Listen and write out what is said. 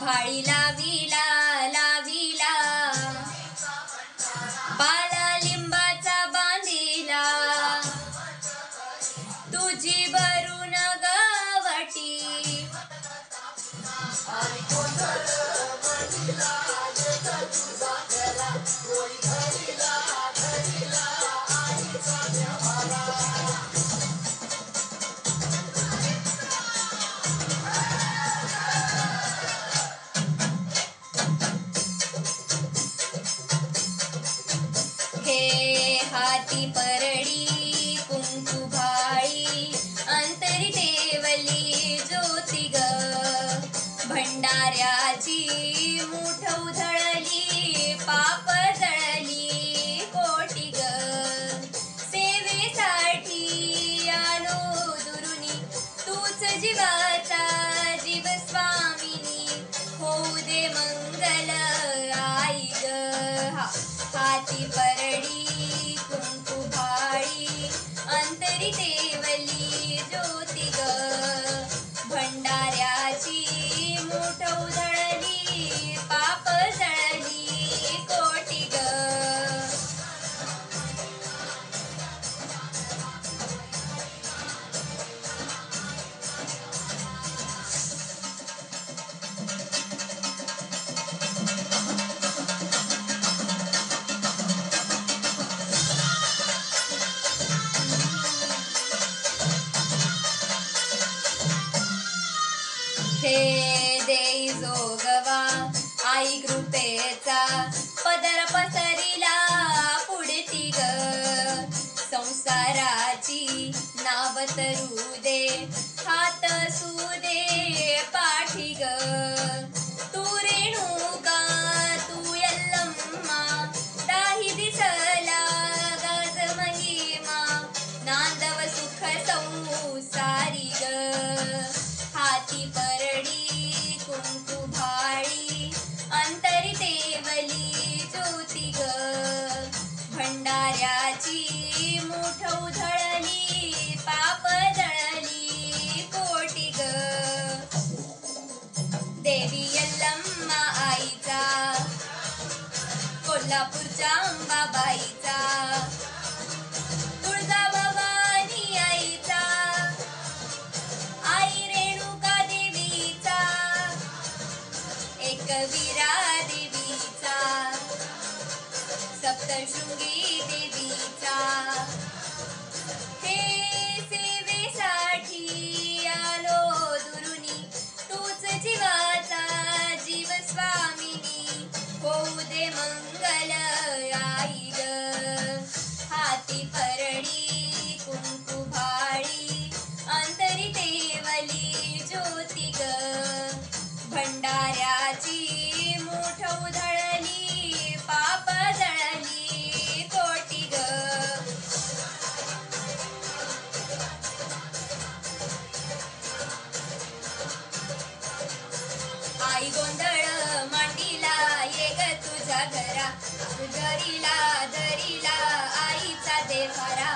भाळी लाविला लाविला, पाला लिंबाचा बांधिला, तुझी भरून गवटी, हे हाती परडी कुंकू भाळी, अंतरी देवली ज्योती ग, भंडाऱ्याची मूठ उधळली, पाप जळली कोटी ग, सेवेसाठी आलो दुरुनी, तूच जीवाचा जीव स्वामिनी, होऊ दे मंगल आई ग. हाती परडी कुंकू भाळी, अंतरी देवली ज्योती ग, भंडाऱ्याची मूठ उधळली, पाप जळली कोटी ग. हे देई जोगवा आई कृपेचा, पदर पसरिला पुढती ग, संसाराची नाव तरू दे, हात सुदे पाठी ग, तू रेणुका तू यल्लम्मा, दाही दिसला गाज महिमा, नांदव सुख संसारी ग. हाती परडी कुंकू भाळी, अंतरी देवली ज्योती ग, भंडाऱ्याची मूठ उधळली, पाप जळली कोटी ग. देवी यल्लम्मा आईचा, कोल्हापूरच्या अंबाबाईचा, तुळजा भवानी आईचा, आई रेणुका देवीचा, एकवीरा देवीचा, सप्तशृंगी देवीचा, हे सेवेसाठी आलो दुरुनी, तूच जीवाचा जीव स्वामिनी, होऊ दे मंगल आई ग. हाती परडी कुंकू भाळी, अंतरी देवली ज्योती ग, भंडाऱ्याची मूठ उधळली, पाप जळली कोटी ग. आई गोंधळ मांडीला, ये ग तुझ्या घरा, दरीला दरीला आईचा देवारा.